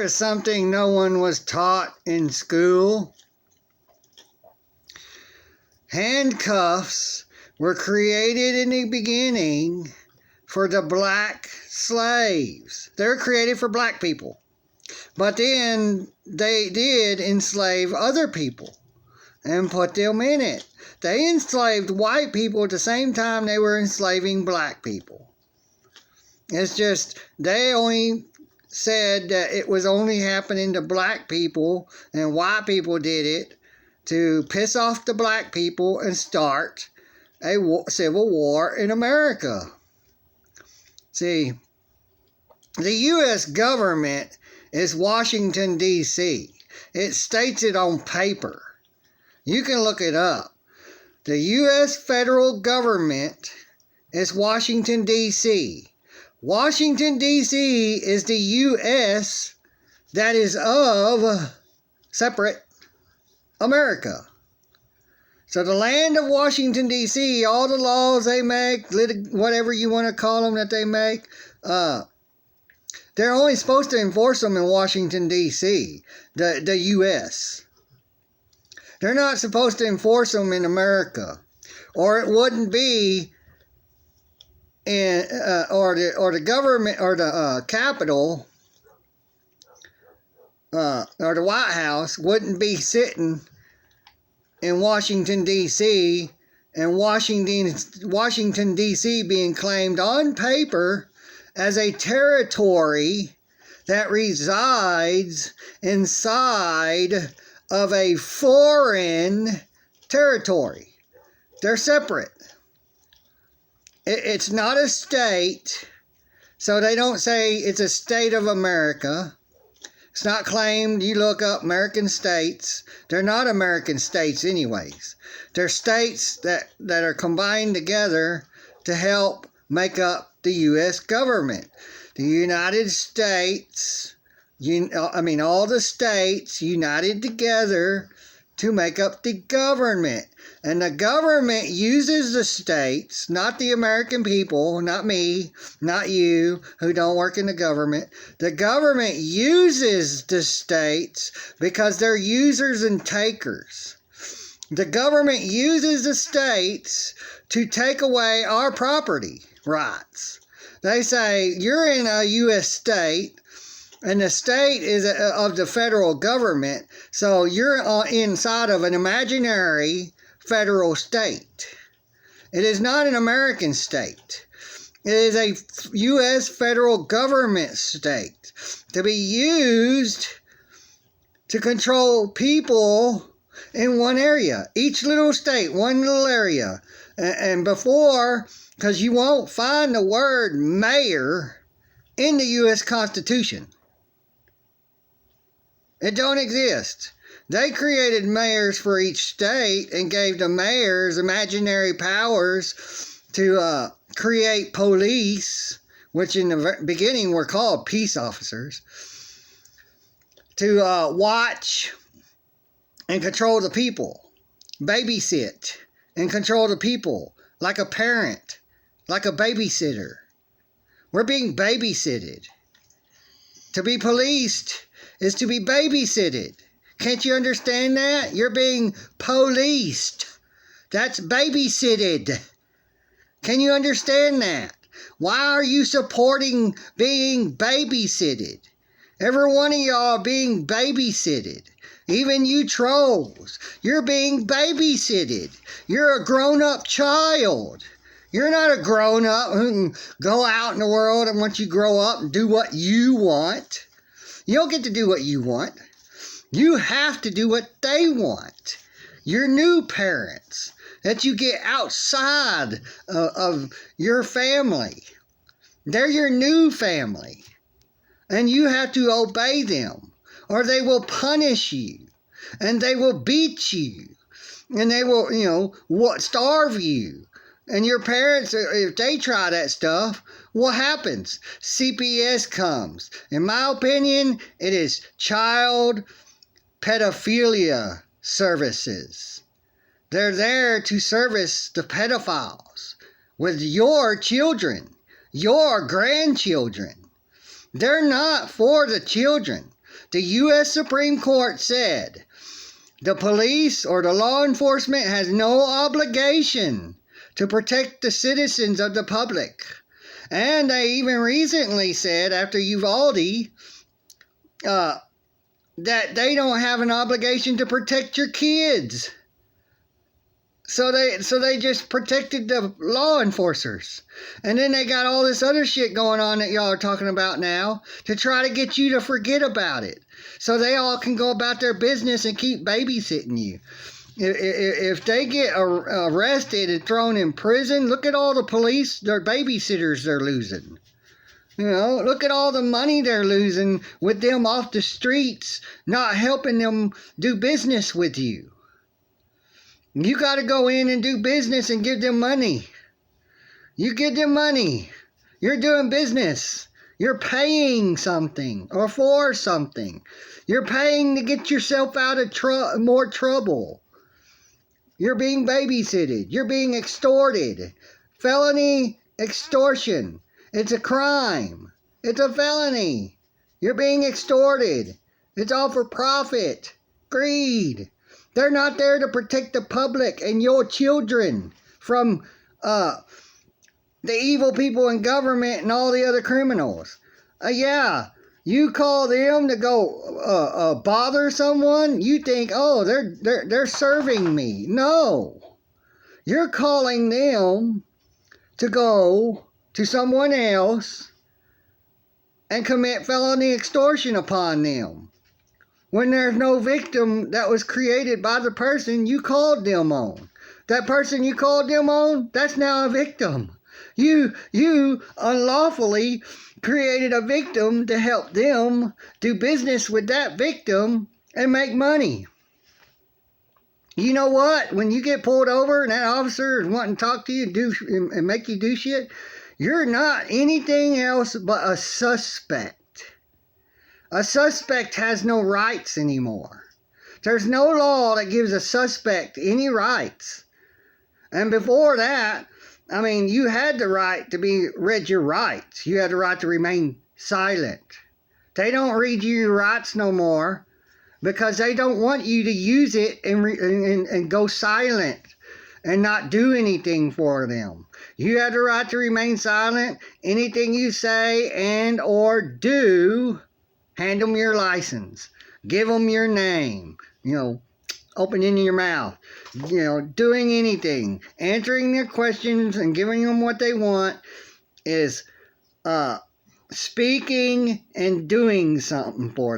is something no one was taught in school. Handcuffs were created in the beginning for the black slaves. They're created for black people. But then they did enslave other people and put them in it. They enslaved white people at the same time they were enslaving black people. It's just they only said that it was only happening to black people and white people did it to piss off the black people and start a civil war in America. See, the U.S. government is Washington, D.C. It states it on paper. You can look it up. The U.S. federal government is Washington, D.C. Washington, D.C. is the U.S. that is of separate America. So the land of Washington, D.C., all the laws they make, whatever you want to call them that they make, they're only supposed to enforce them in Washington, D.C., the U.S. They're not supposed to enforce them in America, or it wouldn't be in, or the government, or the Capitol, or the White House wouldn't be sitting in Washington, D.C., and Washington, D.C. being claimed on paper as a territory that resides inside of a foreign territory. They're separate. It's not a state, so they don't say it's a state of America. It's not claimed. You look up American states. They're not American states anyways. They're states that are combined together to help make up the U.S. government. The United States, all the states united together to make up the government. And the government uses the states, not the American people, not me, not you, who don't work in the government. The government uses the states because they're users and takers. The government uses the states to take away our property rights. They say, you're in a U.S. state, and the state is of the federal government, so you're inside of an imaginary federal state. It is not an American state. It is a U.S. federal government state to be used to control people in one area. Each little state, one little area. And before, because you won't find the word mayor in the U.S. Constitution. It don't exist. They created mayors for each state and gave the mayors imaginary powers to create police, which in the beginning were called peace officers, to watch and control the people, babysit and control the people like a parent, like a babysitter. We're being babysitted. To be policed is to be babysitted. Can't you understand that? You're being policed. That's babysitted. Can you understand that? Why are you supporting being babysitted? Every one of y'all being babysitted. Even you trolls. You're being babysitted. You're a grown-up child. You're not a grown-up who can go out in the world and once you grow up and do what you want. You don't get to do what you want. You have to do what they want. Your new parents that you get outside of your family. They're your new family. And you have to obey them or they will punish you. And they will beat you. And they will, starve you. And your parents, if they try that stuff, what happens? CPS comes. In my opinion, it is child pedophilia services. They're there to service the pedophiles with your children, your grandchildren. They're not for the children. the U.S. Supreme Court said the police or the law enforcement has no obligation to protect the citizens of the public. And they even recently said, after Uvalde, that they don't have an obligation to protect your kids. So they just protected the law enforcers. And then they got all this other shit going on that y'all are talking about now to try to get you to forget about it. So they all can go about their business and keep babysitting you. If they get arrested and thrown in prison, look at all the police, their babysitters they're losing. You know, look at all the money they're losing with them off the streets, not helping them do business with you. You got to go in and do business and give them money. You give them money. You're doing business. You're paying something or for something. You're paying to get yourself out of more trouble. You're being babysitted. You're being extorted. Felony extortion. It's a crime. It's a felony. You're being extorted. It's all for profit. Greed. They're not there to protect the public and your children from the evil people in government and all the other criminals. Yeah. You call them to go bother someone, you think, oh, they're serving me. No. You're calling them to go to someone else and commit felony extortion upon them. When there's no victim that was created by the person you called them on. That person you called them on, that's now a victim. You unlawfully created a victim to help them do business with that victim and make money. You know what? When you get pulled over and that officer is wanting to talk to you and make you do shit, you're not anything else but a suspect. A suspect has no rights anymore. There's no law that gives a suspect any rights. And before that, I mean, you had the right to be read your rights. You had the right to remain silent. They don't read you your rights no more because they don't want you to use it and go silent and not do anything for them. You have the right to remain silent. Anything you say and or do, hand them your license. Give them your name. You know, opening your mouth, you know, doing anything, answering their questions and giving them what they want is speaking and doing something for them.